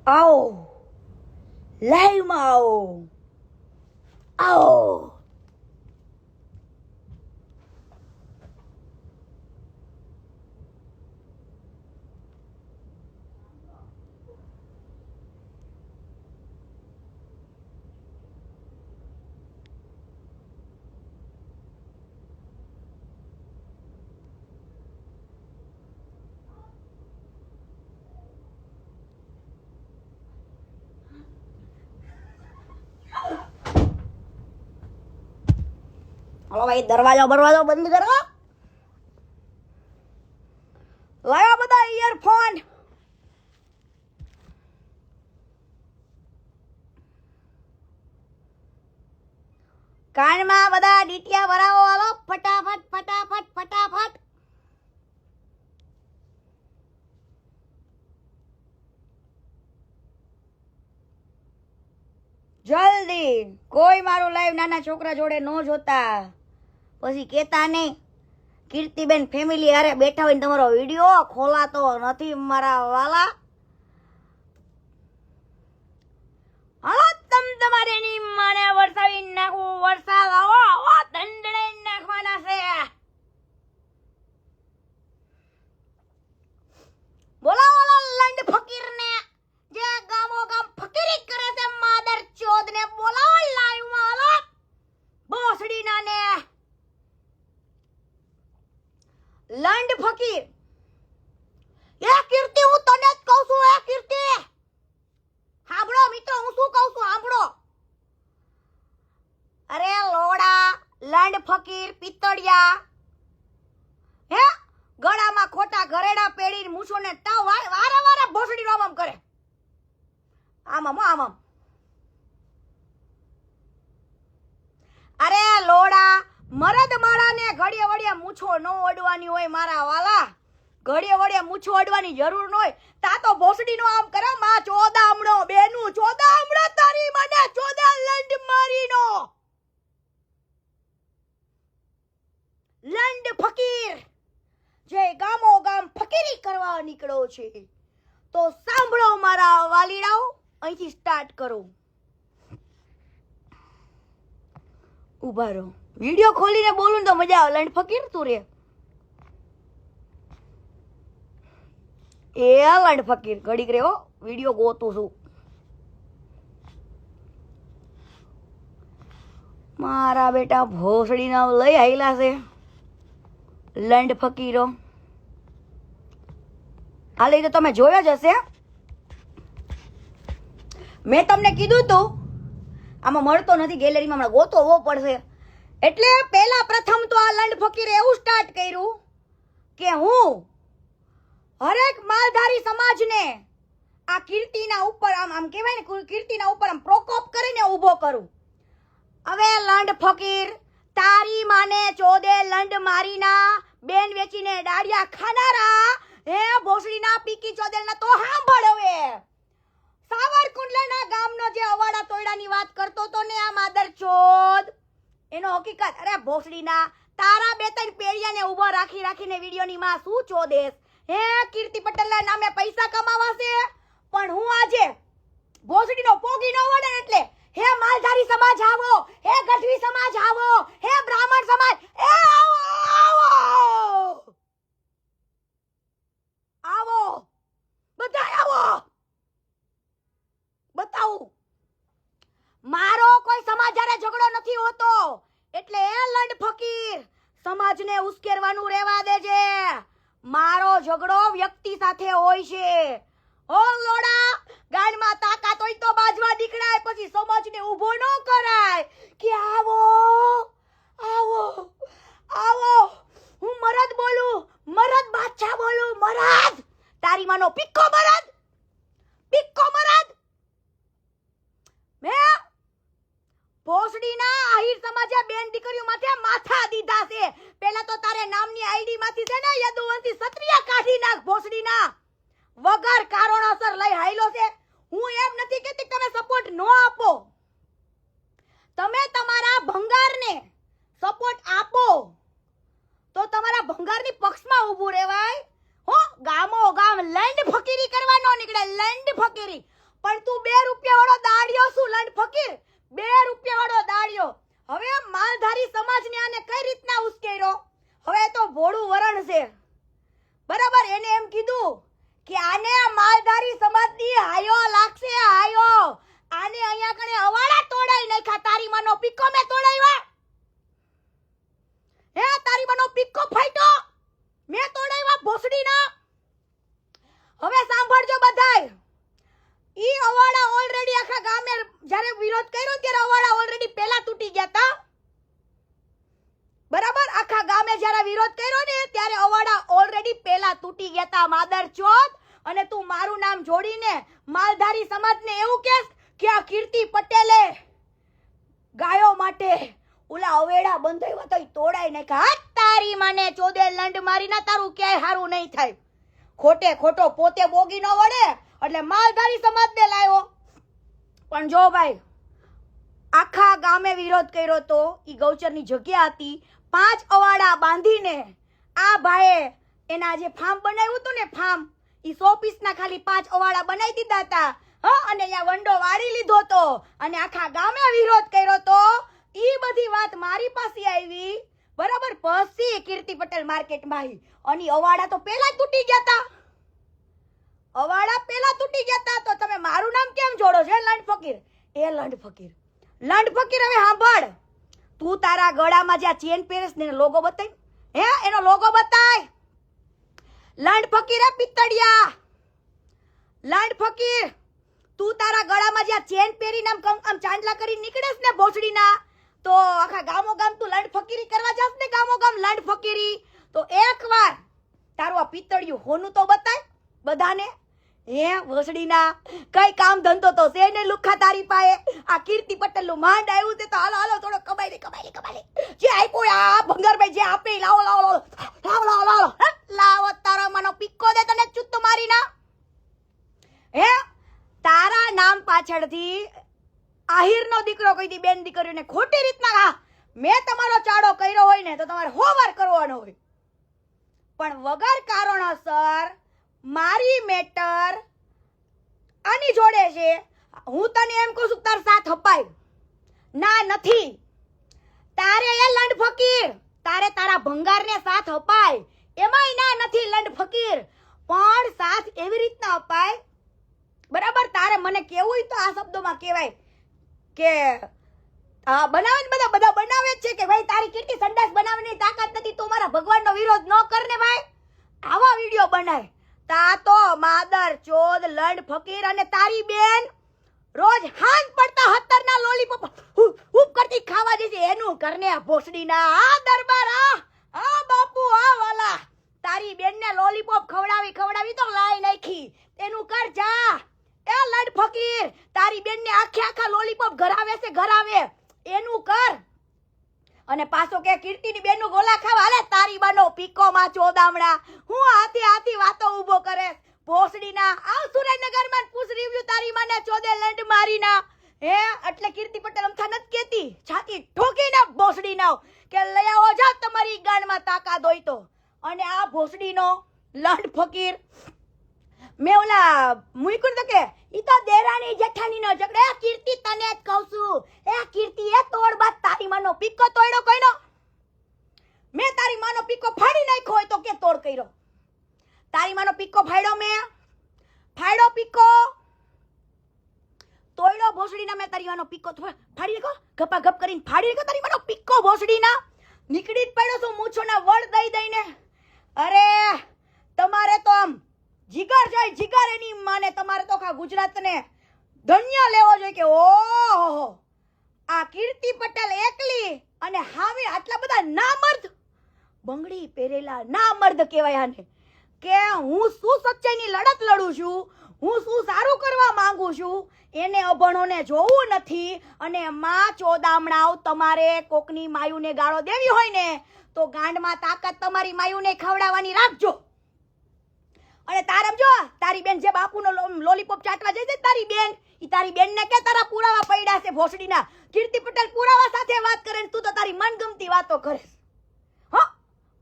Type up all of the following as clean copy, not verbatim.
આવો લાઈવમાં આવો આવો. હલો ભાઈ, દરવાજો બંધ કરો. લાવો બધા ઇયરફોન. કાનમાં બધા ડીટિયા ભરાવો. હાલો ફટાફટ ફટાફટ ફટાફટ. જલ્દી. કોઈ મારું લાઈવ નાના છોકરા જોડે ન જોતા, પછી કેતા નહીં કીર્તિબેન ફેમિલી હારે બેઠા હોય ને તમારો વિડીયો ખોલાતો નથી મારા વાલા. હાલો તમારે ની માને વરસાવી નાખવું. વરસાદ આવો આવો દંડળે નાખવાના છે. બોલાવો લંડ ફકીર ને, જે ગામો ગામ ફકીરી કરે છે માદર ચોદ ને. બોલાવો લાઈવ માં. હાલો ભોસડી ના ને લંડ ફકીર. એ કીર્તિ, હું તને જ કહું છું. એ કીર્તિ સાંભળો મિત્રો, હું શું કહું છું સાંભળો. અરે લોડા લંડ ફકીર પિત્તળિયા, હે ગળામાં ખોટા ઘરેડા પેડીને મૂછો ને તાવ વારા વારા ભોસડી નો આમ કરે. આમ અરે લોડા મરદ માળા ને ઘડીએ વળીએ મૂછો ન ઓડવાની હોય મારા વાલા. ઘડીએ વળીએ મૂછો ઓડવાની જરૂર ન હોય. તા તો ભોસડી નો આમ કરે. માં ચોદામણો બેનું ચોદામણો તારી મને ચોદા લંડ મારીનો. લંડ ફકીર જે ગામો ગામ ફકીરી કરવા નીકળ્યો છે, તો સાંભળો મારા વાલીડાઓ, અહીંથી સ્ટાર્ટ કરો. ઉભા રહો, વિડિયો ખોલીને બોલું તો મજા આવે. લંડ ફકીર તું રે. એ લંડ ફકીર ઘડીક રે હો, વિડિયો ગોતું છું. મારા બેટા ભોસડી ના લઈ આયેલા છે લંડ ફકીરો. હાલે તો તમે જોયો જ હશે. મેં તમને કીધું તું આમાં મળતો નથી, ગેલેરીમાં હમણાં ગોતવો પડશે. એટલે પહેલા પ્રથમ તો આ લંડ ફકીરે એવું સ્ટાર્ટ કર્યું કે હું હરેક માલધારી સમાજને આ કીર્તિના ઉપર આમ કહેવાય ને, કીર્તિના ઉપર આમ પ્રકોપ કરીને ઊભો કરું. હવે લંડ ફકીર તારી માને ચોદે લંડ મારીના બેન વેચીને ડાળિયા ખાનારા, હે ભોસડીના પીકી ચોદેલના તો સાંભળ. હવે સાવરકુંડલાના ગામનો જે અવાડા તોયડાની વાત કરતો તો ને આ માદર ચોદ, એનો હકીકત. અરે ભોસડીના તારા બે ત્રણ પેડિયાને ઊભો રાખીને વિડીયોની માં શું ચોદેસ. હે કીર્તિ પટેલના નામે પૈસા કમાવાશે, પણ હું આજે ભોસડીનો પોગી ન વડે એટલે હે માલધારી સમાજ આવો, હે ગઢવી સમાજ આવો, હે બ્રાહ્મણ સમાજ એ આવો બધા આવો. બતાવું મારો કોઈ સમાજ હારે ઝઘડો નથી હોતો, એટલે એ લંડ ફકીર સમાજને ઉશ્કેરવાનું રહેવા દેજે. મારો ઝઘડો વ્યક્તિ સાથે હોય છે. ઓ લોડા ગાનમાં તાકાત હોય તો બાજવા નીકળાય, પછી સમાજને ઊભો ન કરાય કે આવો આવો આવો. હું મરદ બોલું, મરદ બાદશાહ બોલું. મરદ તારી માનો પિક્કો મરદ, પિક્કો મરદ. મે ભોસડીના આહિર સમાજે બેન દીકરીઓ માથે માથા દીધા છે. પહેલા તો તારે નામની આઈડી માંથી છે ને યદુવંશી ક્ષત્રિય કાઢી નાખ. ભોસડીના વગર કારણોસર લઈ હાઈલો છે. હું એમ નથી કહેતી તમે સપોર્ટ ન આપો, તમે તમારા ભંગારને સપોર્ટ આપો તો તમારા ભંગારની પક્ષમાં ઊભું રહેવાય. હો ગામો ગામ લંડ ફકીરી કરવા ન નીકળે. લંડ ફકીરી પણ તું 2 રૂપિયા વાળો દાડિયો શું લંડ ફકીર? 2 રૂપિયા વાળો દાડિયો. હવે માલધારી સમાજને આને કઈ રીતના ઉશ્કેર્યો? હવે તો ભોળું વરણ છે બરાબર. એને એમ કીધું કે આને માલધારી સમાજની હાયો લાગશે, હાયો. આને અહીંયા કણે અવાડા તોડાઈ નાખ્યા. તારી માનો પીકો મે તોડાવ્યા. હે તારી માનો પીકો ફાટ્યો મે તોડાવ્યા ભોસડીના. હવે સાંભળજો બધાય. ઈ અવાડા ઓલરેડી આખા ગામે જ્યારે વિરોધ કર્યો ત્યારે અવાડા ઓલરેડી પહેલા તૂટી ગયા હતા બરાબર. આખા ગામે જ્યારે વિરોધ કર્યો ને ત્યારે અવાડા ઓલરેડી પહેલા તૂટી ગયા હતા. માદરચોદ. અને તું મારું નામ જોડીને માલધારી સમાજને એવું કહેશ કે આ કીર્તિ પટેલે ગાયો માટે ઓલા અવેડા બંધાવ્યા તો તોડાઈ નાખ્યા. તારી માને ચોદે લંડ મારીના તારું ક્યાંય હારું નહીં થાય. ખોટે ખોટો પોતે બોગી ન વળે એટલે માલધારી સમાજને લાવ્યો. પણ જો ભાઈ આખા ગામે વિરોધ કર્યો તો ઈ ગૌચરની જગ્યા હતી. 5 અવાડા બાંધીને આ ભાઈએ એના જે ફાર્મ બનાવ્યું હતું ને ફાર્મ, ઈ 100 પીસના ખાલી 5 અવાડા બનાવી દીધા હતા. અને અહીંયા વંડો વાળી લીધો તો અને આખા ગામે વિરોધ કર્યો તો. ઈ બધી વાત મારી પાસે આવી બરાબર. પછી કીર્તિ પટેલ માર્કેટમાં આવી અને અવાડા તો પહેલા તૂટી ગયા હતા. અવાડા પહેલા તૂટી ગયા હતા તો તમે મારું નામ કેમ જોડો છો લંડ ફકીર? એ લંડ ફકીર, લંડ ફકીર હવે સાંભળ. તું તારા ગળામાં જ્યાં ચેન પહેરેસ ને લોગો બતાય. હે એનો લોગો બતાય. લંડ ફકીર હે પિત્તડિયા. લંડ ફકીર તું તારા ગળામાં જ્યાં ચેન પહેરીને આમ ચાંદલા કરી નીકળેસ ને ભોસડીના તો આખા ગામો ગામ તું લંડ ફકીરી કરવા જાસ ને ગામો ગામ લંડ ફકીરી. તો એકવાર તારું આ પિત્તડિયું હોનું તો બતાય બધાને. હે ભોસડીના કઈ કામ ધંધો તો છે ને લુખા તારી પાસે. આ કીર્તિ પટેલ નું માંડ આવ્યું તે તો હાલો હાલો થોડો કમાઈ લે. જે આપ્યો આ ભંગારભાઈ જે આપે લાવો લાવો લાવો લાવો લાવો લાવો. તારો માનો પીકો દે તને ચુત્ત મારી ના. હે તારા નામ પાછળથી આહિરનો દીકરો કહી દી બેન દીકરીને ખોટી રીતના મેં તમારો ચાડો કર્યો હોય ને તો તમારે હોવાર કરવાનો હોય. પણ વગર કારણોસર મારી મેટર આની જોડે છે. હું તને એમ કહું છું તાર સાથ અપાય ના નથી. તારે એ લંડ ફકીર તારે તારા ભંગારને સાથ અપાય એમાંય ના નથી લંડ ફકીર. પણ સાથ એવી રીતના અપાય બરાબર. તારે મને કેવું તો આ શબ્દોમાં કહેવાય કે બનાવે ને બધા બનાવે જ છે કે ભાઈ તારી કેટલી સંડાસ બનાવવાની તાકાત નથી તો મારા ભગવાનનો વિરોધ ન કર ને ભાઈ. આવા વિડીયો બનાય તા તો માદર ચોદ લંડ ફકીર અને તારી બેન રોજ હાંજ પડતા 17 ના લોલીપોપ ઉપ કરતી ખાવા દે છે. એનું કરને આ ભોસડીના આ દરબાર આ બાપુ આ વાલા તારી બેનને લોલીપોપ ખવડાવી તો લાઈ નાખી. એનું કર જા. એ લંડ ફકીર તારી બેનને આખા લોલીપોપ ઘરાવે છે ઘરાવે એનું કર. અને પાછો કે કીર્તિની બેનનું ગોલા ખાવા હાલે તારી બાનો પીકો માં ચોદામણા. હું હાથી વાતો ઊભો કરે ભોસડીના. આવ સુરેન્દ્રનગરમાં પૂછ રિવ્યુ તારી માને ચોદે લંડ મારીના. હે એટલે કીર્તિ પટેલ અમથા નથી કેતી છાતી ઠોકીને ભોસડીના કે લઈ આવો જા તમારી ગાનમાં તાકાત હોય તો. અને આ ભોસડીનો લંડ ફકીર મેં ઓલા મુઈકું તો કે ઈ તો દેરાણી જેઠાણી નો ઝઘડો. એ કીર્તિ તને જ કહું છું. એ કીર્તિ એ તોડ બાદ તારી માનો પીકો તોડ્યો કોઈનો? મેં તારી માનો પીકો ફાડી નાખ્યો હોય તો કે તોડ કર્યો? તારી માનો પીકો ફાડ્યો મેં? ફાડ્યો પીકો તોડ્યો ભોસડીના? મેં તારી માનો પીકો ફાડી નાખ્યો ગપા ગપ કરીને ફાડી નાખ્યો તારી માનો પીકો ભોસડીના? નીકળી જ પડ્યો છું મૂછોના વળ દઈને. અરે તમારે તો આમ જીગર જાય જીગર એની માને. તમારે તો આખા ગુજરાતને ધન્ય લેવો જોઈએ કે ઓહો આ કીર્તિ પટેલ એકલી અને હાવે આટલા બધા નામર્દ બંગડી પહેરેલા નામર્દ કહેવાય આને. કે હું શું સચ્ચાઈની લડત લડું છું, હું શું સારું કરવા માંગુ છું એને અભણોને જોવું નથી. અને માં ચોદામણાઓ તમારે કોકની માયુને ગાળો દેવી હોય ને તો ગાંડમાં તાકાત તમારી માયુને ખવડાવવાની રાખજો. અને તારમ જો તારી બેન જે બાપુનો લોલીપોપ ચાટવા જઈ છે તારી બેન, ઈ તારી બેનને કે તારા પુરાવા પડ્યા છે ભોસડીના. કીર્તિ પટેલ પુરાવા સાથે વાત કરે ને તું તો તારી મનગમતી વાતો કરે. હો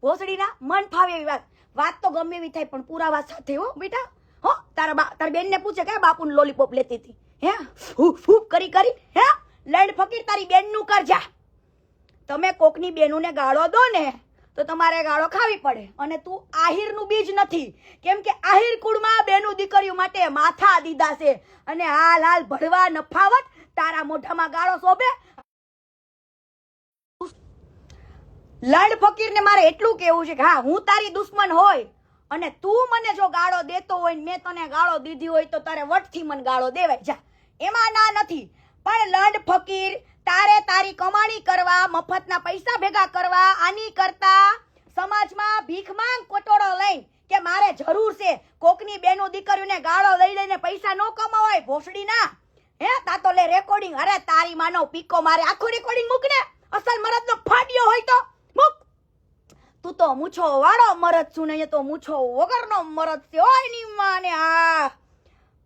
ભોસડીના મન ફાવે એવી વાત તો ગમે એવી થાય પણ પુરાવા સાથે હો બેટા. હો તારી બેનને પૂછે કે બાપુનું લોલીપોપ લેતી હતી હે હૂફ કરી હે લંડ ફકીર તારી બેનનું કરજા. તમે કોકની બેનુને ગાળો દો ને તો તમારે ગાળો ખાવી પડે. અને તું આહિરનું બીજ નથી, કેમ કે આહિર કુળમાં બેનું દીકરીઓ માટે માથા દીધા છે. અને હાલ ભળવા નફાવત તારા મોઢામાં ગાળો શોભે. લંડ ફકીરને મારે એટલું કેવું છે કે હા હું તારી દુશ્મન હોય અને તું મને જો ગાળો દેતો હોય ને મેં તને ગાળો દીધી હોય તો તારે વટથી મને ગાળો દેવાય જા, એમાં ના નથી. પણ લંડ ફકીર તારે તારી કમાણી કરવા, મફતના પૈસા ભેગા કરવા, આની કરતા સમાજમાં ભીખ માંગ કોટોડો લઈને કે મારે જરૂર છે કોકની બેનો દીકરીઓને ગાળો લઈ લઈને પૈસા ન કમાવાય ભોસડી ના હે તા તો લે રેકોર્ડિંગ. અરે તારી માનો પીકો મારે આખું રેકોર્ડિંગ મૂક ને, અસલ મરદનો ફાડ્યો હોય તો મૂક. તું તો મૂછો વાળો મરદ છું ને તો મૂછો વગરનો મરદ છે હોય ની માને. હા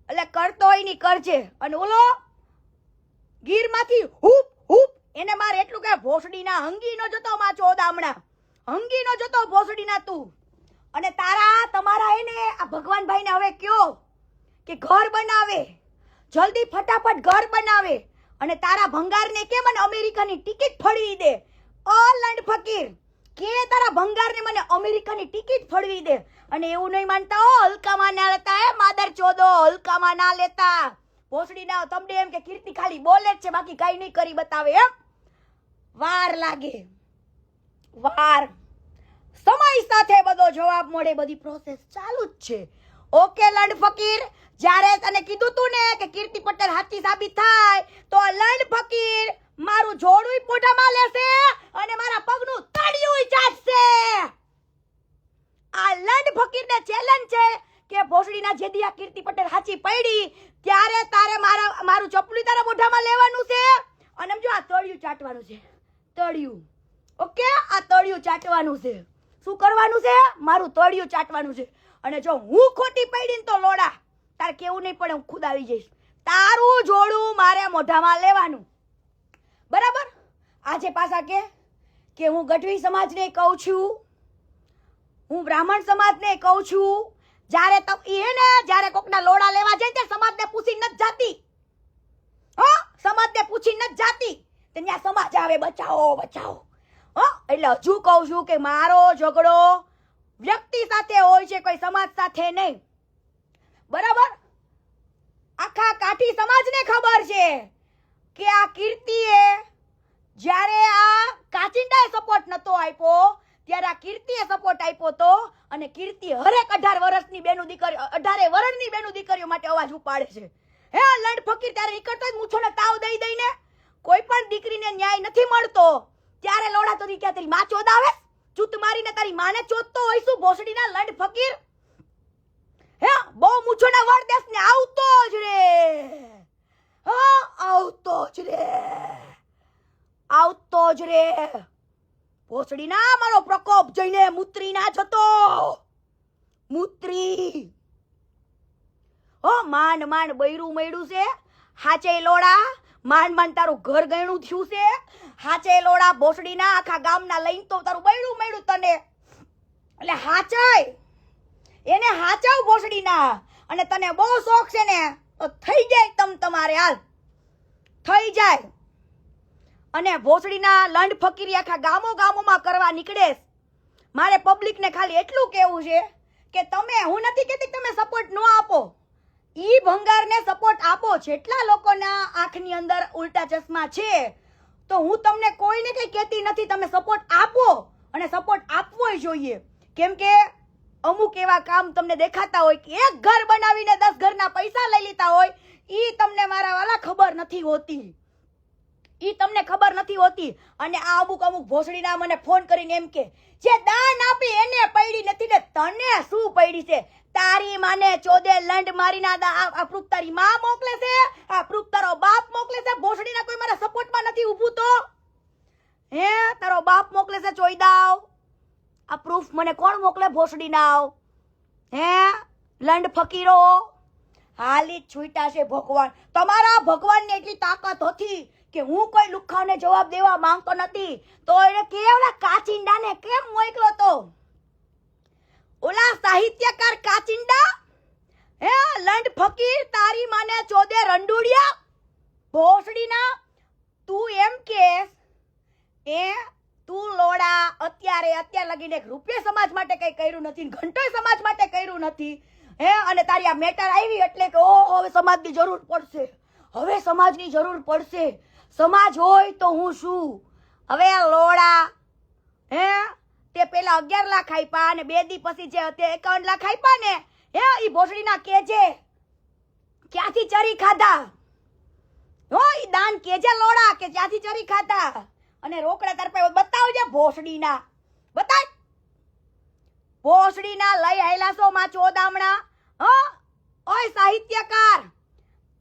એટલે કરતો હોય ની કરજે. અને ઓલો ગીરમાંથી હુપ હુપ એને મારે એટલું કે ભોસડીના હંગી નો જતો માં ચોદામણા હંગી નો જતો ભોસડીના તું. અને તમારા એને આ ભગવાનભાઈને હવે કયો કે ઘર બનાવે, જલ્દી ફટાફટ ઘર બનાવે. અને તારા ભંગારને કે મને અમેરિકાની ટિકિટ ફળવી દે. ઓ લંડ ફકીર કે તારા ભંગારને મને અમેરિકાની ટિકિટ ફળવી દે. અને એવું નહીં માનતા હો હલકામાં ના લેતા હે માદર ચોદો, હલકામાં ના લેતા. ભોસડી ના તમને એમ કે કીર્તિ ખાલી બોલે જ છે બાકી કઈ નહીં કરી બતાવે એમ. વાર લાગે, વાર. સમય સાથે બધો જવાબ મળે, બધી પ્રોસેસ ચાલુ જ છે. ઓકે લંડ ફકીર, જ્યારે તને કીધું તું ને કે કીર્તિ પટેલ હાથી સાબિત થાય તો લંડ ફકીર મારું જોડું મોઢામાં લેશે અને મારા પગનું તળિયું ચાટશે. આ લંડ ફકીરને ચેલેન્જ છે કે ભોસડીના જેદી આ કીર્તિ પટેલ હાચી પડી ત્યારે તારે મારું ચપલું તારા મોઢામાં લેવાનું છે અને જો આ તળિયું ચાટવાનું છે. તળિયું ઓકે, આ તળિયું ચાટવાનું છે. શું કરવાનું છે? મારું તળિયું ચાટવાનું છે. અને જો હું ખોટી પડી ને તો લોડા તારે કેવું નહીં પડે, હું ખુદ આવી જઈશ. તારું જોડું મારે મોઢામાં લેવાનું, બરાબર? આજે પાછા કે હું ગઢવી સમાજને કહું છું, હું બ્રાહ્મણ સમાજને કહું છું, જ્યારે કોકના લોડા લેવા જાય ત્યારે સમાજને પૂછી નથી જાતી. સમાજને પૂછી નથી જાતી. ત્યાં સમાજ આવે બચાવો બચાવો. એટલે હજુ કહું છું કે મારો ઝઘડો વ્યક્તિ સાથે હોય છે, કોઈ સમાજ સાથે નહીં, બરાબર? આખા કાઠી સમાજને ખબર છે કે આ કીર્તિએ જ્યારે આ કાચિંડાએ સપોર્ટ નતો આપ્યો ત્યારે આ કીર્તિએ સપોર્ટ આપ્યો તો. અને કીર્તિ હરેક 18 વર્ષની બેનું દીકરીઓ 18 વર્ષની બેનું દીકરીઓ માટે અવાજ ઉપાડે છે. હે લંડ ફકીર ત્યારે ઈકડતો જ મૂછોને તાવ દઈ દઈને કોઈ પણ દીકરીને ન્યાય નથી મળતો ત્યારે લોડા તો ક્યાં તારી માં ચોદાવે ચૂત મારીને તારી માને ચોદતો હોય શું ભોસડીના લંડ ફકીર? હે બહુ મૂછોના વર દેશને આવતો જ રે, આવતો જ રે, આવતો જ રે. ભોસડીના મારો પ્રકોપ જોઈને મૂત્રી ના જતો, મૂત્રી. માંડ માંડ બૈરું મળ્યું છે, હાચે લોડા માંડ માંડ તારું ઘર ગયણું થયું છે. હાચે લોડા ભોસડીના આખા ગામના લઈને તો તારું બૈરું મળ્યું તને. એટલે હાચાય એને હાચાવ ભોસડીના. અને તને બહુ શોખ છે ને તો થઈ જાય તમારે હાલ થઈ જાય. અને ભોસડીના લંડ ફકીરી આખા ગામોમાં કરવા નીકળે. મારે પબ્લિકને ખાલી એટલું કહેવું છે કે તમે, હું નથી કહેતી તમે સપોર્ટ ન આપો, ઈ ભંગારને સપોર્ટ આપો. જેટલા લોકોના આંખની અંદર ઉલટા ચશ્મા છે તો હું તમને કોઈને કઈ કહેતી નથી, તમે સપોર્ટ આપો અને સપોર્ટ આપવો જોઈએ. કેમ કે અમુક એવા કામ તમને દેખાતા હોય કે એક ઘર બનાવીને 10 ઘરના પૈસા લઈ લીધા હોય, ઈ તમને મારા વાલા ખબર નથી હોતી, ઈ તમને ખબર નથી હોતી. અને આ અમુક ભોસડીના મને ફોન કરીને એમ કે જે દાન આપી એને પડી નથી ને તને શું પડી છે? તારી માને ચોદે લંડ મારીના આ પ્રૂફ તારી માં મોકલે છે, આ પ્રૂફ તારો બાપ મોકલે છે. ભોસડીના કોઈ મારા સપોર્ટમાં નથી ઊભું તો હે તારો બાપ મોકલે છે ચોઈદાવ. આ પ્રૂફ મને કોણ મોકલે? ભોસડીના હે લંડ ફકીરો. હાલી છૂટા છે ભગવાન. તમારા ભગવાનને એટલી તાકાત હતી કે હું કોઈ લુખાવને જવાબ દેવા માંગતો નથી તો એને કેવડા કાચિંડાને કેમ મોકલો તો? ઓલા સાહિત્યકાર કાચિંડા હે ફકીર તારી માને ચોદે રંડુડિયા ભોસડીના તું એમ કેસ તું લોડા અત્યાર લગીને એક રૂપિયા સમાજ માટે કઈ કર્યું નથી, ઘંટો સમાજ માટે કર્યું નથી અને તારી આ મેટર આવી એટલે કે ઓહો હવે સમાજની જરૂર પડશે, હવે સમાજની જરૂર પડશે, સમાજ હોય તો હું શું. હવે લોડા તે પેલા 11 લાખ આપ્યા અને 2 દી પછી જે તે 51 લાખ આપ્યા ને ઈ ભોસડીના કેજે ક્યાંથી ચરી ખાધા, ઈ દાન કેજે લોડા કે ક્યાંથી ચરી ખાધા અને રોકડા તરફે બતાવજે ભોસડીના, બતાય ભોસડીના લઈ આયલાસો માં ચોદામણા. ઓય સાહિત્યકાર,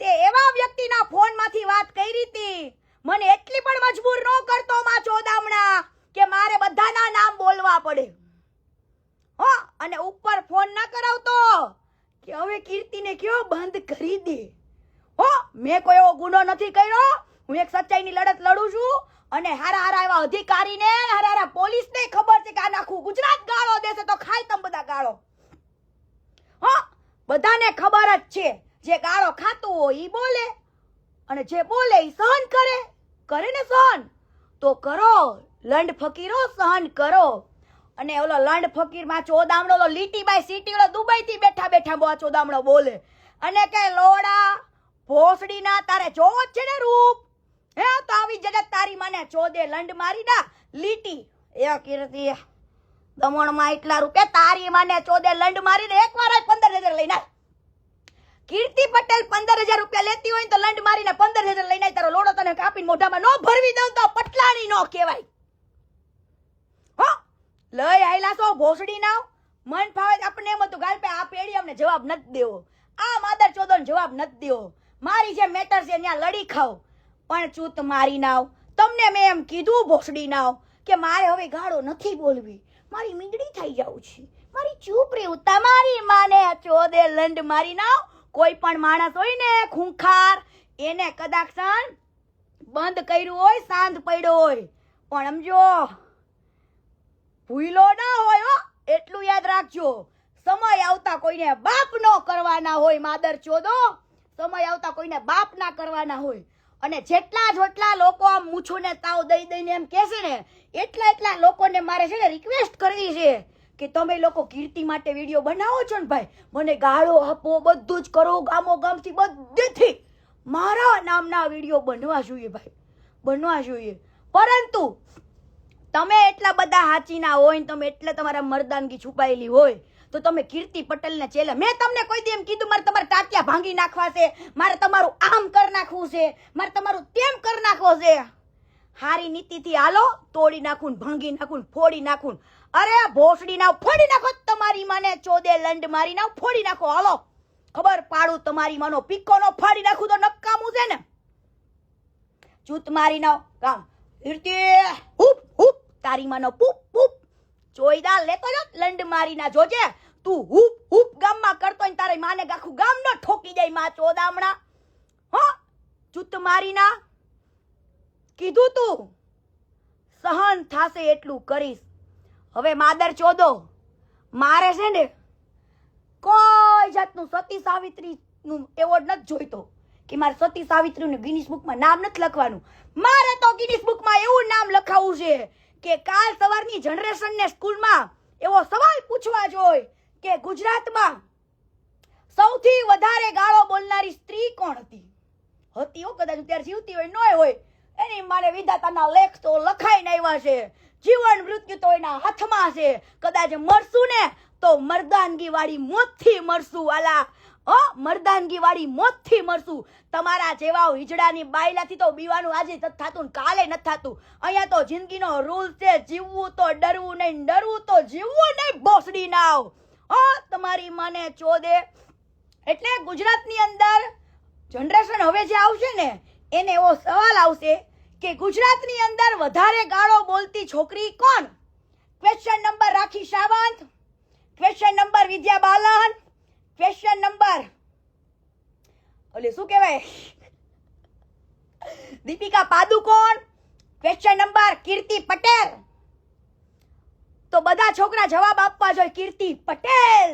તે એવા વ્યક્તિના ફોન માંથી વાત કરી હતી, મને એટલી પણ મજબૂર ન કરતો માં ચોદામણા કે મારે બધાના નામ બોલવા પડે અને ઉપર ફોન ના કરાવતો કે હવે કીર્તિને કયો બંધ કરી દે. મેં કોઈ એવો ગુનો નથી કર્યો, હું એક સચ્ચાઈની લડત લડું છું અને હારા એવા અધિકારીને હારા પોલીસને ખબર છે કે આ આખું ગુજરાત ગાળો દેશે તો ખાય તમ બધા ગાળો. બધાને ખબર જ છે જે ગાળો ખાતું હોય ઈ બોલે અને જે બોલે ઈ સહન કરે ને સહન તો કરો, લંડ ફકીરો સહન કરો. અને ઓલો લંડ ફકીર માં ચોદામણો ઓલો લીટી બાય સિટી ઓલો દુબઈ થી બેઠા બો ચોદામણો બોલે અને કે લોડા ભોસડીના તારે જોવો જ છે ને રૂપ તો આવી જગત તારી માને ચોદે લંડ મારી ના લીટી એ કીર્તિ દમણ માં એટલા રૂપિયા તારી માને ચોદે લંડ મારીને એકવાર 15,000 લઈને કીર્તિ પટેલ 15,000 રૂપિયા લેતી હોય તો લંડ મારીને 15,000 લઈને તારો લોડો તને કાપીને મોઢામાં નો ભરવી દઉં તો પટલાણી નો કહેવાય. લઈ આયલા છો ભોસડી ના મન ફાવે આપણે એમ હતું ગાલ પે આ પેડી અમને જવાબ નથી દેવો, આ માદર ચોદોને જવાબ નથી દેવો, મારી જે મેટર છે ત્યાં લડી ખાવ પણ ચૂત મારી નાવ. તમને મેં એમ કીધું ભોસડી નાવ કે મારે હવે ગાળો નથી બોલવી, મારી મીંદડી થઈ જાવું છે, મારી ચૂપ રહેવું. તમારી માને ચોદે લંડ મારી નાવ. કોઈ પણ માણસ હોય ને ખૂંખાર એને કદાચ બંધ કર્યું હોય, સાંધ પડ્યો હોય પણ સમજો ભૂલો ના હોય એટલું યાદ રાખજો. સમય આવતા કોઈને બાપ નો કરવાના હોય માદર ચોદો, સમય આવતા કોઈને બાપ ના કરવાના હોય. અને જેટલા લોકો આમ મૂછોને તાવ દઈને એમ કહેશે ને એટલા લોકોને મારે છે ને રિક્વેસ્ટ કરવી છે કે તમે લોકો કીર્તિ માટે વિડીયો બનાવો છો ને ભાઈ, મને ગાળો આપો, બધું જ કરો, ગામો ગામથી બધેથી મારા નામના વિડીયો બનવા જોઈએ ભાઈ, બનવા જોઈએ. પરંતુ તમે એટલા બધા હાચીના હોય ને તમે એટલે તમારા મર્દાનગી છુપાયેલી હોય તો તમે કીર્તિ પટેલને ચેલે. મેં તમને કોઈ દી એમ કીધું મારે તમારા ટાટિયા ભાંગી નાખવા છે, મારે તમારું આમ કરી નાખવું છે, મારે તમારું તેમ કરી નાખવો છે. હારી નીતિથી હાલો, તોડી નાખું, ભાંગી નાખું, ફોડી નાખું. અરે ભોસડી નાવ ફોડી નાખો, તમારી માને ચોદે લંડ મારી નાવ ફોડી નાખો. હાલો ખબર પાડું તમારી માનો પીકો નો ફાડી નાખું તો નકામું છે ને. ચૂત મારી નાવ કામ કીર્તિ હુપ હુપ તારી માનો પૂપ પૂપ ચોયદા લેતો જો લંડ મારી ના જોજે તું હુપ હુપ ગામમાં કરતો ને તારી માને આખું ગામ નો ઠોકી જાય માં ચોદામણા. ચૂત મારી ના કીધું તું સહન થાશે એટલું કરીશ. હવે માદર ચોદો મારે છે ને કોઈ જાતનું સતી સાવિત્રી નું એવોર્ડ નથી જોઈતો કે મારે સતી સાવિત્રી નું ગિનિસ બુકમાં નામ નથી લખવાનું. મારે તો ગિનિસ બુકમાં એવું નામ લખાવવું છે કે કાલ સવારની જનરેશનને સ્કૂલમાં એવો સવાલ પૂછવા જોઈએ કે ગુજરાતમાં સૌથી વધારે ગાળો બોલનારી સ્ત્રી કોણ હતી. કદાચ અત્યારે જીવતી હોય નોય હોય એની મારે વિધાતાના લેખ તો લખાઈને આવ્યા છે, જીવન મૃત્યુ તો એના હાથમાં છે. કદાચ મરશું ને તો મર્દાનગી વાળી મોતથી મરશું વાલા, મર્દાનગી વાળી મોતથી મરશું. તમારા જેવા હિજડાની બાયલાથી તો બીવાનું આજે નથી થતું ને કાલે નથી થતું. અહીંયા તો જિંદગીનો રૂલ છે, જીવવું તો ડરવું નહીં, ડરવું તો જીવવું નહીં. ભોસડી નાવ તમારી માને ચોદે. એટલે ગુજરાતની અંદર જનરેશન હવે જે આવશે ને એને એવો સવાલ આવશે કે ગુજરાતની અંદર વધારે ગાળો બોલતી છોકરી કોણ. ક્વેશ્ચન નંબર રાખી Sawant, question number Vidya Balan, question number ઓલે શું કહેવાય દીપિકા પાદુકોણ, ક્વેશ્ચન નંબર કીર્તિ પટેલ. તો બધા છોકરા જવાબ આપવા જોઈએ કીર્તિ પટેલ.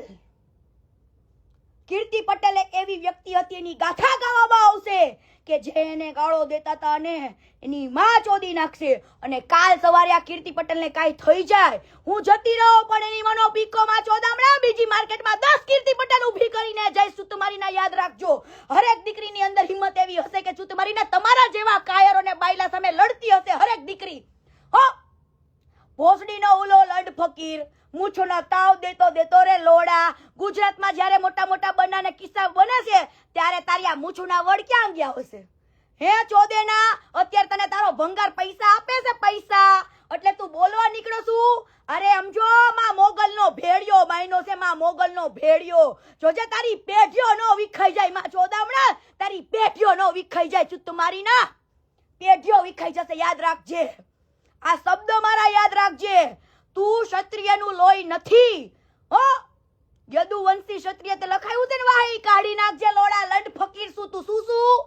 કીર્તિ પટેલ એક એવી વ્યક્તિ હતી, એની ગાથા ગાવામાં આવશે કે જે એને ગાળો દેતા હતા અને એની માં ચોદી નાખશે. અને કાલ સવારે આ કીર્તિ પટેલને કાંઈ થઈ જાય, હું જતી રહું પણ એની મનો પીકોમાં ચોદામણા બીજી માર્કેટમાં 10 કીર્તિ પટેલ ઊભી કરીને જઈશું. તમારીના યાદ રાખજો, હરેક દીકરીની અંદર હિંમત એવી હશે કે શું તમારીના તમારા જેવા કાયરોને બાયલા સામે લડતી હશે હરેક દીકરી. હો ભોસડીનો ઉલો લડ ફકીર, મૂછોના તાવ દેતો રે લોડા. ગુજરાતમાં જ્યારે મોટા મોટા બનાને કિસ્સા બને છે ત્યારે તારી આ મૂછોના વડ ક્યાં ગયા હશે? હે ચોદેના, અત્યારે તને તારો ભંગાર પૈસા આપે છે પૈસા, એટલે તું બોલવા નીકળો છું? અરે સમજો, માં મોગલનો ભેડિયો માયનો છે, માં મોગલનો ભેડિયો. જોજે તારી પેઢીઓ નો વિખાઈ જાય, માં ચોદામણા તારી પેઢીઓ નો વિખાઈ જાય. ચૂત મારી ના પેઢીઓ વિખાઈ જશે, યાદ રાખજે. આ શબ્દ મારા યાદ રાખજે. તું ક્ષત્રિયનું લોહી નથી. હો યદુવંશી ક્ષત્રિય તે લખાયું છે ને, વાહી કાઢી નાખજે લોડા. લંડ ફકીર શું તું? શું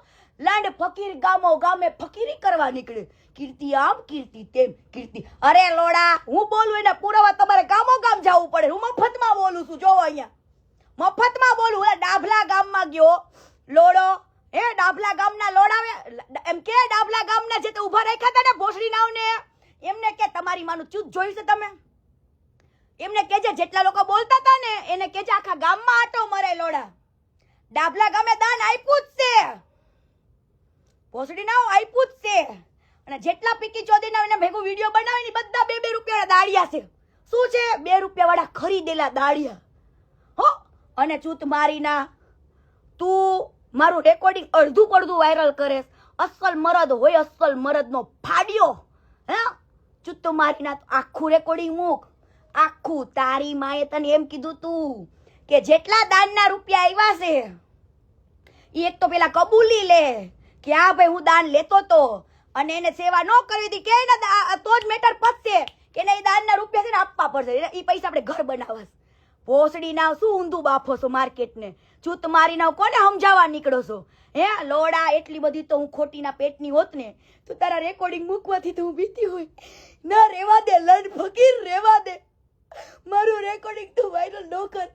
લંડ ફકીર ગામો ગામે ફકીરી કરવા નીકળે. કીર્તિ આમ કીર્તિ તેમ કીર્તિ. અરે લોડા, હું બોલું એના પુરાવા તમારે ગામો ગામ જવું પડે. હું મફતમાં બોલું છું, જોવો અહીંયા મફતમાં બોલું. ડાભલા ગામમાં ગયો લોડો, હે ડાભલા ગામના લોડાવે એમ કે ડાભલા ગામના જે તે ઊભા રાખ્યા હતા ને ભોસડી નાવને, એમને કે તમારી માનું ચૂત જોયું છે તમે? એમને કેજે જેટલા લોકો બોલતા હતા ને એને કેજે આખા ગામમાં આટો મરે લોડા. ડાભલા ગામે દાન આપ્યું જ છે, ભોસડી નાવ આપ્યું જ છે. અને જેટલા પીકી ચોધી ના એને ભેગું વિડીયો બનાવે ને બધા 2-2 રૂપિયાના દાડિયા છે. શું છે? 2 રૂપિયા વાળા ખરીદેલા દાડિયા. હો અને ચૂત મારીના તું મારું રેકોર્ડિંગ અડધું પડધું વાયરલ કરે. અસલ મરદ હોય, અસલ મરદનો ફાડ્યો. હે ચૂત મારીના આખું રેકોર્ડિંગ મૂક, આખું. તારી માએ તને એમ કીધું તું કે જેટલા દાનના રૂપિયા આવ્યા છે એ એક તો પેલા કબૂલી લે કે હા ભાઈ હું દાન લેતો તો, અને એને સેવા ન કરવી હતી કે તો જ મેટર પતશે. કે એને એ દાનના રૂપિયા છે ને આપવા પડશે, એ પૈસા આપણે ઘર બનાવવા. ભોસડી નાવ શું ઊંધું બાફો છો માર્કેટને? ચૂત મારી નાવ કોને સમજાવવા નીકળો છો? હે લોડા, એટલી બધી તો હું ખોટીના પેટની હોત ને તો તારા રેકોર્ડિંગ મૂકવાથી તો હું બીતી હોય. ના રેવા દે લડ ફકીર, રેવા દે. મારું રેકોર્ડિંગ તું વાયરલ ન કર,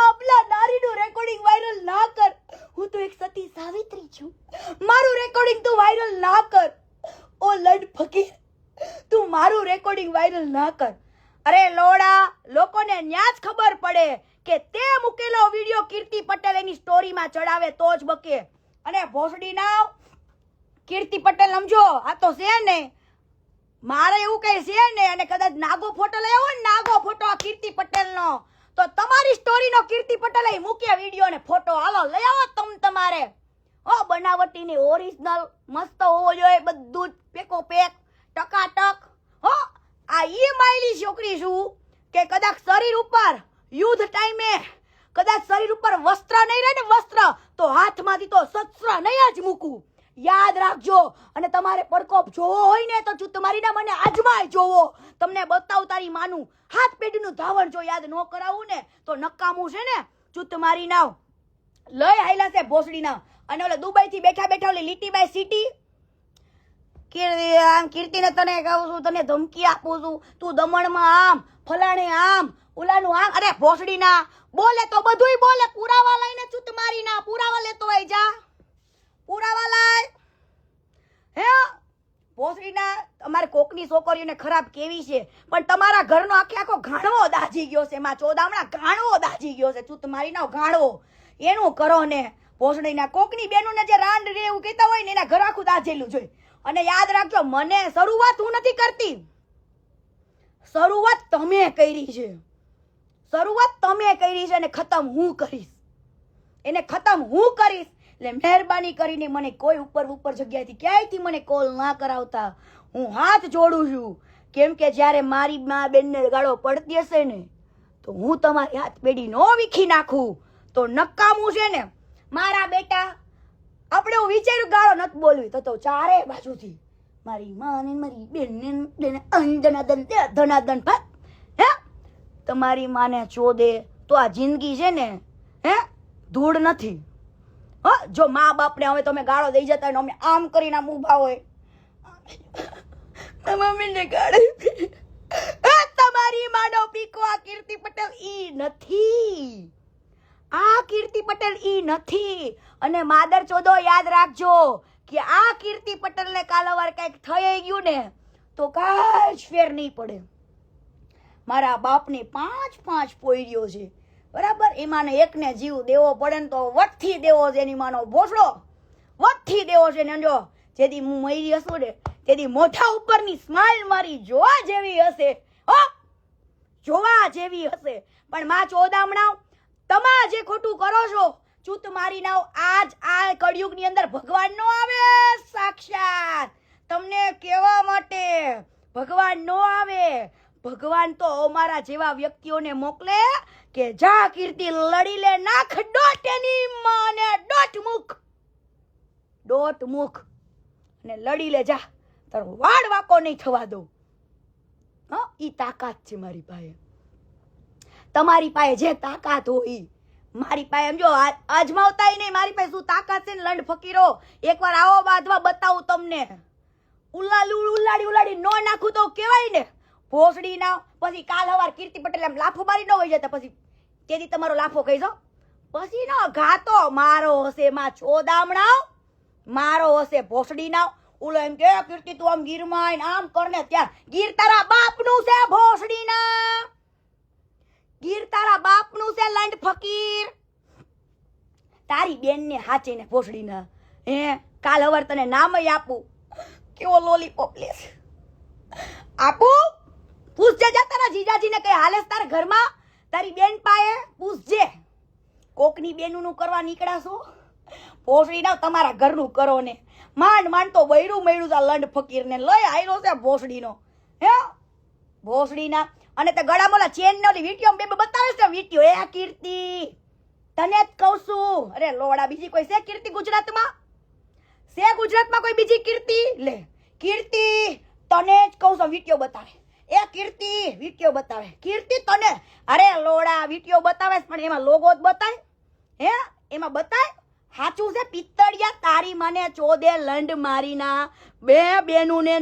આપલા નારીનું રેકોર્ડિંગ વાયરલ ના કર. હું તો એક સતી સાવિત્રી છું, મારું રેકોર્ડિંગ તું વાયરલ ના કર. ઓ લડ ફકીર, તું મારું રેકોર્ડિંગ વાયરલ ના કર. અરે લોડા, લોકોને ન્યા જ ખબર પડે કે તે મૂકેલો વિડિયો કીર્તિ પટેલ એની સ્ટોરીમાં ચડાવે તો જ બકે. અને ભોસડી નાવ કીર્તિ પટેલ સમજો આ તો છે ને, મારે એવું કઈ છે ને. અને કદાચ નાગો ફોટો લઈ આવો ને, નાગો ફોટો આ કીર્તિ પટેલનો, તો તમારી સ્ટોરીનો કીર્તિ પટેલે મૂકે વિડીયો ને ફોટો, હાલો લઈ આવો તમારે. ઓ બનાવટીની ઓરિજિનલ મસ્ત હોવો જોઈએ, બધું પેકો પેક ટકાટક. હો આ ઈ માયલી છોકરી છું કે કદાચ શરીર ઉપર યુદ્ધ ટાઈમે કદાચ શરીર ઉપર વસ્ત્ર નહીં રહે ને વસ્ત્ર, તો હાથમાંથી તો શસ્ત્ર નહીં જ મૂકું. યાદ રાખજો. અને તમારે પડકોપ જોવો હોય ને તો તમારી ના મને આજમાય જોવો. તમને બતાવું તારી માનું હાથ પેઢીનું ધાવણ. જો યાદ ન કરાવું ને તો નકામું છે ને. ચૂત મારી નાવ લઈ હાઈલા છે ભોસડી નાવ. અને ઓલે દુબઈ થી બેઠા બેઠા ઓલી લીટીબાઈ સિટી કીર્તિને તને કહું છું, તને ધમકી આપું છું, તું દમણમાં આમ ફલાણે આમ ઉલાનું આમ. અરે ભોસડી ના બોલે તો બધુંય બોલે. પુરાવા લઈને ચૂત મારી ના પુરાવા લેતો હોય, જા પુરાવા લાય. હે ભોસડી ના તમારે કોકની છોકરીઓને ખરાબ કેવી છે, પણ તમારા ઘરનો આખો ઘાણવો દાજી ગયો છે. એમાં ચોદામણા ઘાણવો દાજી ગયો છે. ચૂત મારી ના ઘાણવો એનું કરો ને. ભોસડી ના કોકની બેનોને જે રાંડ રે એવું કહેતા હોય ને એના ઘર આખું દાજેલું જોઈ. અને યાદ રાખજો, મને શરૂઆત હું નથી કરતી, શરૂઆત તમે કરી છે. શરૂઆત તમે કરી છે અને ખતમ હું કરીશ. એને ખતમ હું કરીશ. એટલે મહેરબાની કરીને મને કોઈ ઉપર જગ્યાએથી ક્યાંયથી મને કોલ ના કરાવતા. હું હાથ જોડું છું, કેમ કે જ્યારે મારી મા બેનને ગાળો પડતી હશે ને તો હું તમારી હાથ પેઢી નો વીખી નાખું તો નકામું છે ને. મારા બેટા આપણે હું વિચાર્યું ગાળો નથી બોલવી તો ચારે બાજુથી મારી માને મારી બેનને ધનાદન હે તમારી માને ચોદે તો આ જિંદગી છે ને હે ધૂળ નથી. જો મા બાપને હવે તમે ગાળો દઈ જતા હોય અમે આમ કરીને આમ ઊભા હોય, મમ્મીને ગાળે તમારી માનો પીકો આ કીર્તિ પટેલ ઈ નથી. આ કીર્તિ પટેલ ઈ નથી. અને માદર ચોદો યાદ રાખજો કે આ કીર્તિ પટેલને કાલવાર કંઈક થઈ ગયું ને તો કાંઈ જ ફેર નહીં પડે. મારા બાપની 5 પોયરીઓ છે બરાબર, એમાંને એકને જીવ દેવો પડે ને તો વટથી દેવો છે. એની માનો ભોસડો વટથી દેવો છે ને જો જેથી હું મરી હશું ને તેથી મોઢા ઉપરની સ્માઈલ મારી જોવા જેવી હશે, હો જોવા જેવી હશે. પણ માં ચોદામણા તમા જે ખોટું કરો છો ચૂત મારી નાવ. આજ આ કળિયુગની અંદર ભગવાન નો આવે સાક્ષાત તમને કહેવા માટે, ભગવાન નો આવે. ભગવાન તો અમારા જેવા વ્યક્તિઓને મોકલે કે જા કીર્તિ લડી લે, નાખ ડોટ એની માને ડોટ મુખ અને લડી લે, જા તારો વાડ વાકો નહીં થવા દો. હા ઈ તાકાત છે મારી પાસે. તમારી પાસે જે તાકાત હોય મારી પાસે સમજો અજમાવતાય નહીં. મારી પાસે શું તાકાત છે ને લંડ ફકીરો, એકવાર આવો બાંધવા બતાવું તમને. ઉલાડી નો નાખું તો કેવાય ને ભોસડી ના. પછી કાલ હવાર કીર્તિ પટેલ આમ લાફો મારી ન હોય જતા પછી તેથી તમારો લાફો કહી દો પછી ન ઘાતો મારો હશે માં ચોદામણા, મારો હશે ભોસડી ના. ઓલો એમ કે કીર્તિ તું આમ ગીરમાં આમ કરને, ત્યાં ગીર તારા બાપનું છે ભોસડી ના, ગીર તારા બાપનું છે લંડ ફકીર. તારી બેન ને હાચીને ભોસડી ના હે કાલ હવાર તને નામ આપું. કેવો લોલીપોપ લેસ આપું. પૂછજે જા તારા જીજાજીને કઈ હાલેસ તારા ઘરમાં, તારી બેન પાએ પૂછજે. કોકની બેનનું કરવા નીકળાશો ભોસડી ના, તમારા ઘરનું કરો ને. માંડ તો બૈરું મળ્યું તા લંડ ફકીર ને લઈ આયરો છે ભોસડી નો, હે ભોસડી ના. અને તે ગળામાં ચેન ને ઓલી વીટીઓ બે બતાવે છે વીટીઓ. એ કીર્તિ તને જ કહું છું. અરે લોડા બીજી કોઈ છે કીર્તિ ગુજરાતમાં? છે ગુજરાતમાં કોઈ બીજી કીર્તિ? લે કીર્તિ તને જ કહું છું વીટીઓ બતાવે. એ કીર્તિ વીટીઓ બતાવે. કીર્તિ તને અરે લોડા વીટીઓ બતાવે પણ એમાં લોગો જ બતાય, હે એમાં બતાય. સાચું છે પિત્તળિયા તારી મને ચોદે લંડ મારીના બે બેનું ને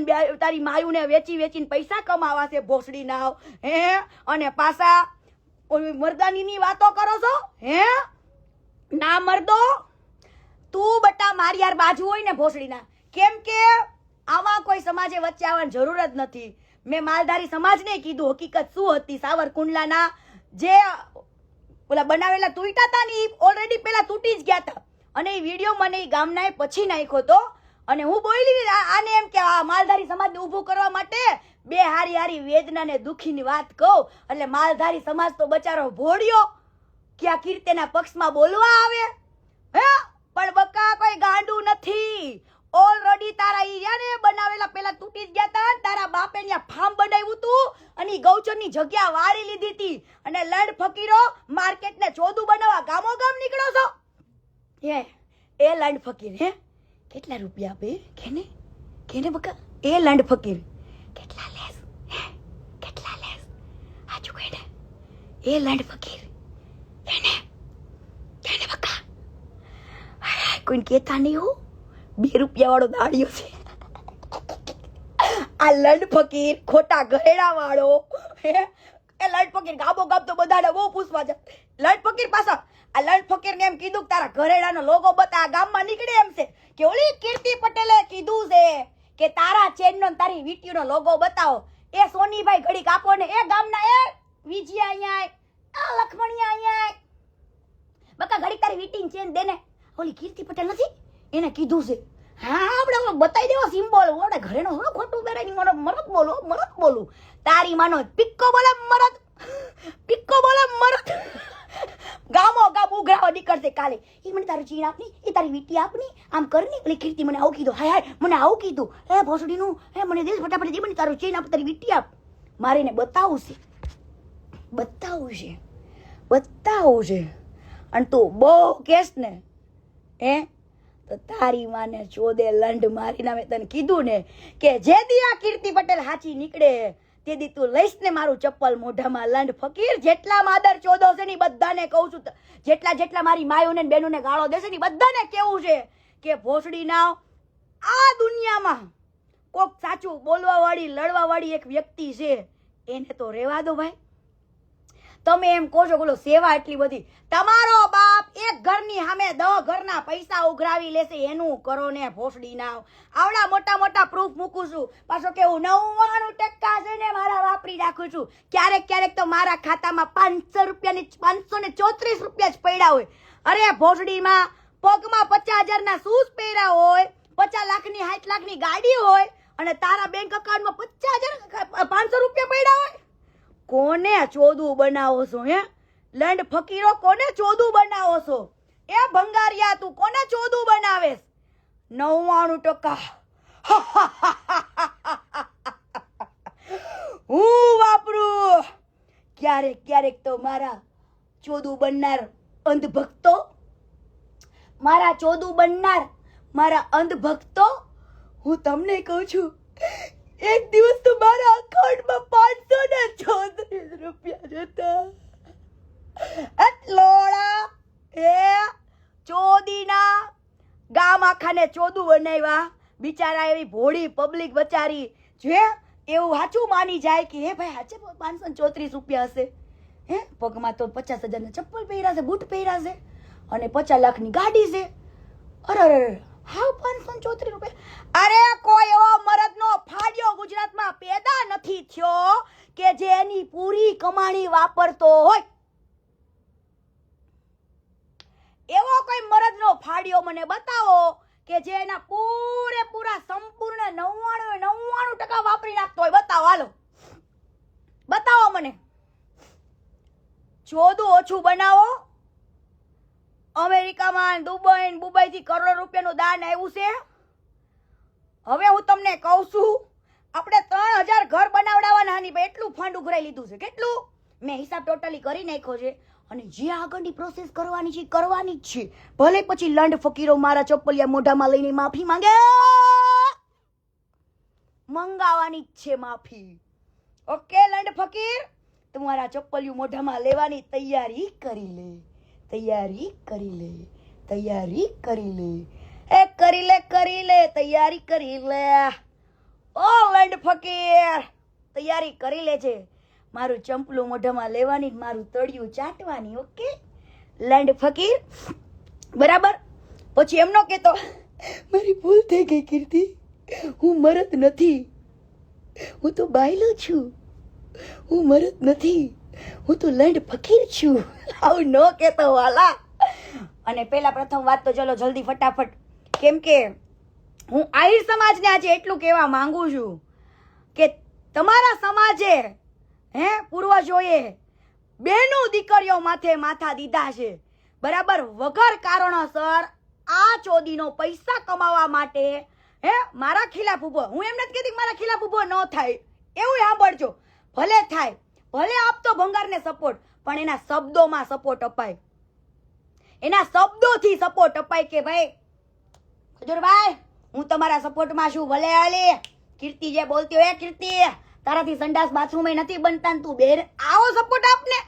તારી માયું ને વેચીને પૈસા કમાવા છે ભોસડી ના, હે અને પાછા મરદાની ની વાતો કરો છો, હે ના મરદો તું બટા મારી યાર બાજુ હોય ને ભોસડી ના. કેમ કે આવા કોઈ સમાજે વચ્ચે આવવાની જરૂર જ નથી. મેં માલધારી સમાજને કીધું હકીકત શું હતી. સાવરકુંડલાના જે ઓલા બનાવેલા તૂટ્યા હતા ને ઓલરેડી પેલા તૂટી જ ગયા હતા અને એ વિડીયો મને એ ગામના પછી નાખ્યો હતો. અને હું બોલી આને એમ કે આ માલધારી સમાજને ઊભું કરવા માટે બે હારી વેદના ને દુખીની વાત કહું એટલે માલધારી સમાજ તો બચારો ભોળ્યો કે આ કીર્તિના પક્ષમાં બોલવા આવે, હે પણ બકા કોઈ ગાંડું નથી. ઓલરેડી તારા ઈયાને બનાવેલા પેલા તૂટી જ ગયા તા. તારા બાપે ત્યાં ફાર્મ બનાવ્યું તું અને ગૌચરની જગ્યા વાળી લીધી હતી અને લંડ ફકીરો માર્કેટને ચોદું બનાવવા ગામો ગામ નીકળો છો. હે એ લંડ ફકીર હે કેટલા રૂપિયા આપે કેને બકા? એ લંડ ફકીર કેટલા લેસ, હે કેટલા લેસ? હાચું કહે ને એ લંડ ફકીર કેને બકા? કોઈને કહેતા નહીં હો. 2 રૂપિયા વાળો દાડિયો છે આ લંડ ફકીર, ખોટા ગહેડા વાળો. એ લંડ ફકીર ગાબો ગાબ તો બધાને બહુ પૂછવા જાય. લંડ ફકીર પાછા આ લંડ ફકીર ને એમ કીધું કે તારા ઘરેડાનો લોગો બતા ગામમાં નીકળે એમ છે કે ઓલી કીર્તિ પટેલે કીધું છે કે તારા ચેનનો તારી વીટીનો લોગો બતાવો. એ સોનીભાઈ ઘડીક આપો ને. એ ગામના એ વિજયા અહીંયા આ લખમણિયા અહીંયા બકા ઘડીક તારી વીટીની ચેન દે ને. ઓલી કીર્તિ પટેલ નથી એને કીધું છે. હા આપણે બતાવી દેવો સિમ્બોલ. ઓડે ઘરેનો થોડો ખોટું પહેરાય મારો મરદ બોલું તારી માનો પિક્કો બોલે મરદ ગામો ગામ ઉઘરાવા નીકળશે કાલે. એ મને તારું ચીન આપની, એ તારી વીટી આપની, આમ કરની. પેલી કીર્તિ મને આવું કીધું, હાય મને આવું કીધું. હે ભોસડીનું હે મને દે ફટાફટ દે મને તારું ચીન આપ, તારી વીટી આપ. મારે એને બતાવું છે અને તું બહુ કેસ ને હે તો તારી માને ચોદે લંડ મારીને મેં તને કીધું ને કે જે દી આ કીર્તિ પટેલ હાચી નીકળે તે દી તું લઈશ ને મારું ચપ્પલ મોઢામાં. લંડ ફકીર જેટલા માદર ચોદો છે ને બધાને કહું છું, જેટલા મારી માયુને બેનુને ગાળો દેશે ને બધાને કેવું છે કે ભોસડી ના આ દુનિયામાં કોક સાચું બોલવા વાળી લડવા વાળી એક વ્યક્તિ છે એને તો રહેવા દો ભાઈ. તમે એમ કહો છો બોલો સેવા એટલી બધી. તમારો બાપ એક ઘરની સામે 10 ઘરના પૈસા ઉઘરાવી લેશે એનું કરો ને ભોસડી ના. આવડા મોટા મોટા પ્રૂફ મૂકું છું. પાછો કેવું 99% છે ને મારા વાપરી નાખું છું. ક્યારેક ક્યારેક તો મારા ખાતામાં 500 રૂપિયાની 534 રૂપિયા જ પડ્યા હોય. અરે ભોસડીમાં પગમાં 50,000 ના શૂઝ પહેર્યા હોય, 50 લાખની 60 લાખની ગાડી હોય અને તારા બેંક અકાઉન્ટમાં 50,000 500 રૂપિયા પડ્યા હોય. કોને ચોદું બનાવો છો હે? લંડ ફકીરો કોને ચોદું બનાવો છો? એ ભંગારિયા તું કોને ચોદું બનાવેસ? 99% હું વાપરું. ક્યારેક ક્યારેક તો મારા ચોદું બનનાર અંધભક્તો, મારા ચોદું બનનાર મારા અંધભક્તો, હું તમને કહું છું, એક દિવસ તો મારા અકાઉન્ટમાં 534 રૂપિયા જતા. એટલોડા એ ચોદીના ગામ આખાને ચોદું બનાવ્યા. બિચારા એવી ભોળી પબ્લિક બચારી જે એવું સાચું માની જાય કે હે ભાઈ સાચે 534 રૂપિયા હશે. હે પગમાં તો 50,000 ના ચપ્પલ પહેર્યા છે, બૂટ પહેર્યા છે અને 50 લાખની ગાડી છે. અરે હાવ 534 રૂપિયા. અરે કોઈ એવો મરદનો ફાડ્યો ગુજરાતમાં પેદા નથી થયો કે જે એની પૂરી કમાણી વાપરતો હોય. એવો કોઈ મરદનો ફાડ્યો મને બતાવો કે જે એના પૂરેપૂરા સંપૂર્ણ 99% વાપરી નાખતો હોય. બતાવો, હાલો બતાવો મને. ચોદું ઓછું બનાવો. અમેરિકામાં દુબઈ થી કરોડો રૂપિયાનું દાન આવ્યું છે. હવે હું તમને કહું છું, આપણે 3000 ઘર બનાવડાવવાના ની ભાઈ એટલું ફંડ ઉઘરાઈ લીધું છે. કેટલું? મેં હિસાબ ટોટલી કરી નાખ્યો છે અને જે આગળની પ્રોસેસ કરવાની છે કરવાની જ છે. ભલે પછી લંડ ફકીરો મારા ચપ્પલિયા મોઢામાં લઈને માફી માંગે, મંગાવાની જ છે માફી. ઓકે લંડ ફકીર, તમારા ચપ્પલિયું મોઢામાં લેવાની તૈયારી કરી લે, તૈયારી કરી લે, તૈયારી કરી લે. એ કરી લે તૈયારી કરી લે. ઓ લંડ ફકીર તૈયારી કરી લે છે. મારું ચંપલું મોઢામાં લેવાની, મારું તળિયું ચાટવાની. ઓકે લંડ ફકીર બરાબર. પછી એમનો કેતો મારી ભૂલ થઈ ગઈ કીર્તિ, હું મરદ નથી, હું તો બાયલો છું, હું મરદ નથી, હું તો લંડ ફકીર છું. આવું ન કેતો વાલા. અને પેલા પ્રથમ વાત તો ચલો જલ્દી ફટાફટ, કેમ કે હું આહિર સમાજને આજે એટલું કહેવા માંગુ છું કે તમારા સમાજે પૂર્વજોએ બેનું દીકરીઓ માથે માથા દીધા છે બરાબર. વગર કારણોસર આ ચોદીનો પૈસા કમાવા માટે મારા ખિલાફ ઉભો. હું એમ નથી કહેતી મારા ખિલાફ ઉભો ન થાય, એવું સાંભળજો. ભલે થાય, ભલે આપતો ભંગારને સપોર્ટ, પણ એના શબ્દોમાં સપોર્ટ અપાય, એના શબ્દોથી સપોર્ટ અપાય કે ભાઈ ખજૂરભાઈ હું તમારા સપોર્ટમાં છું. ભલે હાલે કીર્તિ જે બોલતી હોય, કીર્તિ તારાથી સંડાસ બાથરૂમ નથી બનતા તું બેર, આવો સપોર્ટ આપને.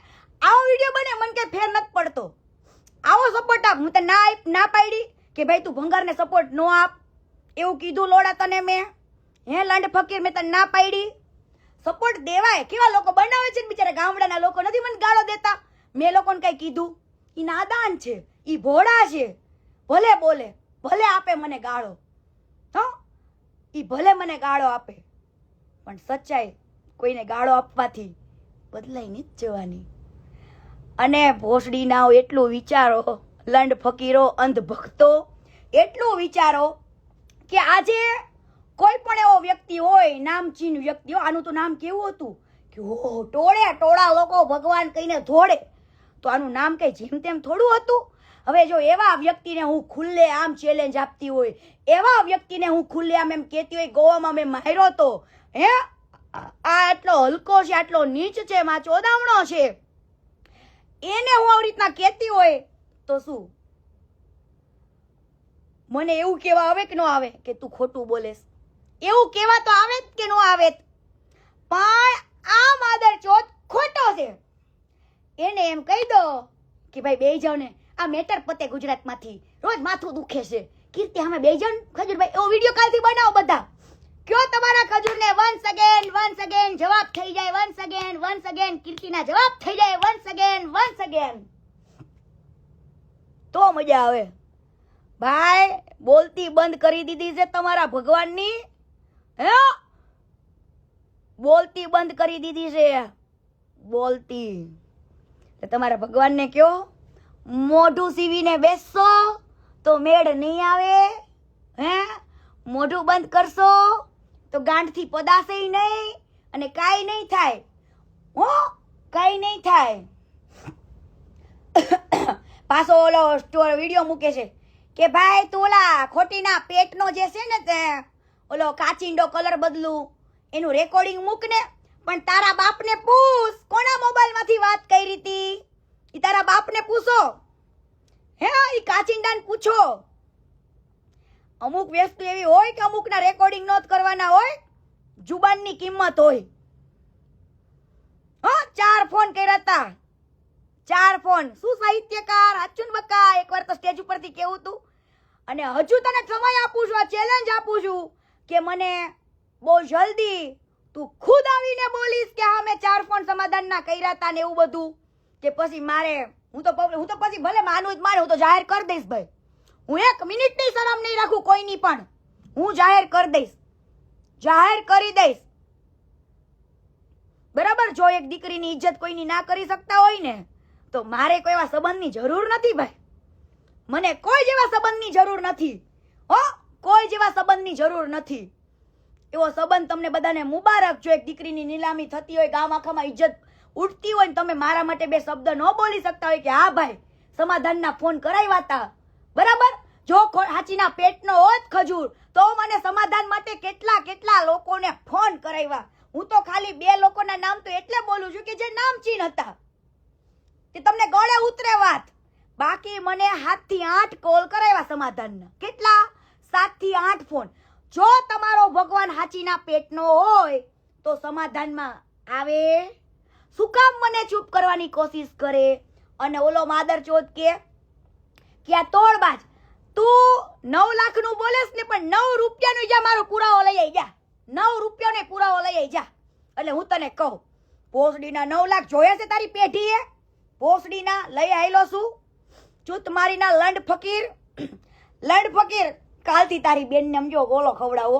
આવો વિડીયો બને મને કઈ ફેર નથી પડતો. આવો સપોર્ટ આપ. હું તો ના પાડી કે ભાઈ તું ભંગારને સપોર્ટ નો આપ, એવું કીધું લોડા તને મેં? લંડ ફકીર મેં તને ના પાડી. સપોર્ટ દેવાય. કેવા લોકો બનાવે છે બિચારા ગામડાના લોકો, નથી મને ગાળો દેતા. મેં લોકોને કઈ કીધું? ઈ નાદાન છે, ઈ ભોળા છે. ભલે બોલે, ભલે આપે મને ગાળો, ઈ ભલે મને ગાળો આપે, પણ સચ્ચાઈ કોઈને ગાળો આપવાથી બદલાઈ નથી જવાની. અને ભોસડી ના એટલું વિચારો, લંડ ફકીરો અંધભક્તો એટલું વિચારો કે આજે કોઈ પણ એવો વ્યક્તિ હોય, નામચીન વ્યક્તિ હોય, આનું તો નામ કેવું હતું કે ઓહો ટોળે ટોળા લોકો ભગવાન કહીને ધોડે, તો આનું નામ કઈ જેમ તેમ થોડું હતું. હવે જો એવા વ્યક્તિને હું ખુલ્લે આમ ચેલેન્જ આપતી હોય, એવા વ્યક્તિને હું ખુલ્લે આમ એમ કહેતી હોય ગોવામાં મેં માર્યો તો આ આટલો હલકો છે, આટલો નીચ છે, માં ચોદામણો છે, એને હું આવી રીતના કહેતી હોય તો શું મને એવું કેવા આવે કે ન આવે કે તું ખોટું બોલેસ? એવું કેવા તો આવે કે ન આવે? પણ આ માદરચોદ ખોટો છે. એને એમ કહી દો કે ભાઈ બેહી જાવ ને, આ મેટર પતે ગુજરાતમાંથી, રોજ માથું દુખે છે. કીર્તિ અમે બેહી જાવ ને ખજૂરભાઈ, એવો વિડીયો કાલથી બનાવો બધા. કયો તમારા ખજૂરને વન્સ અગેન જવાબ થઈ જાય, વન્સ અગેન કીર્તિના જવાબ થઈ જાય, વન્સ અગેન તો મજા આવે. ભાઈ બોલતી બંધ કરી દીધી છે તમારા ભગવાનની, હે બોલતી બંધ કરી દીધી છે, બોલતી. તમારા ભગવાનને કયો મોઢું સીવીને બેસશો તો મેળ નહીં આવે, હે મોઢું બંધ કરશો તો ગાંઠથી પદાશે નહીં અને કાંઈ નહીં થાય, હો કાંઈ નહીં થાય. પાછો ઓલો વિડીયો મૂકે છે કે ભાઈ તું ઓલા ખોટીના પેટનો જે છે ને તે ઓલો કાચિંડો કલર બદલું એનું રેકોર્ડિંગ મૂક ને, પણ તારા બાપને પૂછ કોના મોબાઈલમાંથી વાત કરી હતી, ઈ તારા બાપને પૂછો, હે ઈ કાચિંડાને પૂછો. અમુક વસ્તુ એવી હોય કે અમુકના રેકોર્ડિંગ નોટ કરવાના હોય, જુબાનની કિંમત હોય. હા 4 ફોન કર્યા હતા, 4 ફોન. શું સાહિત્યકાર હાચુન બકા, એકવાર તો સ્ટેજ ઉપરથી કેવું તું. અને હજુ તને સમય આપું છું, આ ચેલેન્જ આપું છું કે મને બહુ જલ્દી તું ખુદ આવીને બોલીશ કે હા મેં 4 ફોન સમાધાનના કર્યા હતા ને એવું બધું, કે પછી મારે હું તો પછી ભલે માનું જ માને, હું તો જાહેર કરી દઈશ ભાઈ. હું 1 મિનિટની શરમ નહીં રાખું કોઈની પણ, હું જાહેર કરી દઈશ, જાહેર કરી દઈશ. બરાબર. જો એક દીકરીની ઇજ્જત કોઈની ના કરી શકતા હોય ને તો મારે કોઈ એવા સંબંધની જરૂર નથી ભાઈ, મને કોઈ જેવા સંબંધની જરૂર નથી, હો કોઈ જેવા સંબંધની જરૂર નથી. એવો સંબંધ તમને બધાને મુબારક. જો એક દીકરીની નીલામી થતી હોય, ગામ આખામાં ઇજ્જત ઉઠતી હોય ને તમે મારા માટે 2 શબ્દ ન બોલી શકતા હોય કે હા ભાઈ સમાધાનના ફોન કરાવ્યા હતા, બરાબર. જો હાચીના પેટનો હોત ખજૂર તો મને સમાધાન માટે કેટલા લોકોને ફોન કરાવ્યા. હું તો ખાલી 2 લોકોના નામ તો એટલે બોલું છું કે જે નામચીન હતા, કે તમને ગળે ઉતરે વાત. બાકી મને 7 થી 8 કોલ કરાવ્યા સમાધાનના. કેટલા? 7 થી 8 ફોન. જો તમારો ભગવાન હાચીના પેટનો હોય તો સમાધાનમાં આવે. શું કામ મને ચૂપ કરવાની કોશિશ કરે? અને ઓલો માદરચોદ કે આ તોડબાજ તું 9 લાખનું બોલેસ ને, પણ 9 રૂપિયાનો જા મારો પુરાવો લઈ આવી જા, 9 રૂપિયાનો પુરાવો લઈ આવી જા. એટલે હું તને કહું, ભોસડીના 9 લાખ જોયે છે તારી પેઢીએ? ભોસડીના લઈ આવેલો છું ચૂતમારીના લંડ ફકીર. કાલથી તારી બેનને સમજો ગોલો ખવડાવો,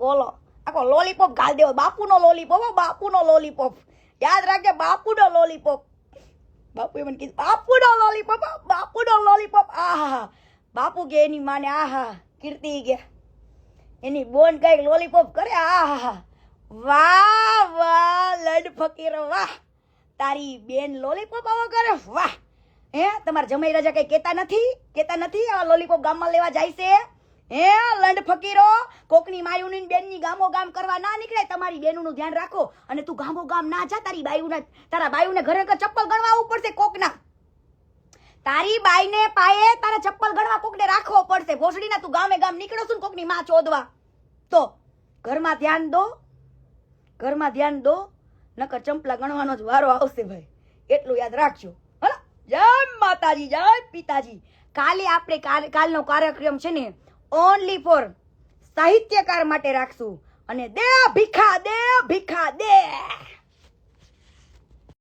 ગોલો આખો લોલીપોપ ગાલ દેવો, બાપુનો લોલીપોપ, બાપુનો લોલીપોપ. યાદ રાખજે, બાપુનો લોલીપોપ. બાપુએ મને કીધું બાપુનો લોલીપોપ. આહા બાપુ કે એની માને આહા કીર્તિ કે એની બોન કઈક લોલીપોપ કરે. આહા વાહ લડ ફકીર વાહ, તારી બેન લોલીપોપ આવો કરે, વાહ. હે તમારા જમાઈ રાજા કઈ કેતા નથી આ લોલીપોપ ગામમાં લેવા જાય છે? હે લંડ ફકીરો, કોકની માયુની બેનની ગામો ગામ કરવા ના નીકળે. તમારી બેનનું ધ્યાન રાખો અને તું ગામો ગામ ના જા. તારા બાયુને ઘરે ચપ્પલ ગણવા આવવું પડશે કોકના. તારી બાઈને પાયે તારે ચપ્પલ ગણવા કોકને રાખવો પડશે. ભોસડીના તું ગામે ગામ નીકળો છું કોકની માં ચોદવા. તો ઘરમાં ધ્યાન દો, નકર ચંપલા ગણવાનો જ વારો આવશે ભાઈ, એટલું યાદ રાખજો. હલો, જય માતાજી, જય પિતાજી. કાલનો કાર્યક્રમ છે ને ઓનલી ફોર સાહિત્યકાર માટે રાખશું. અને દે ભીખા દે.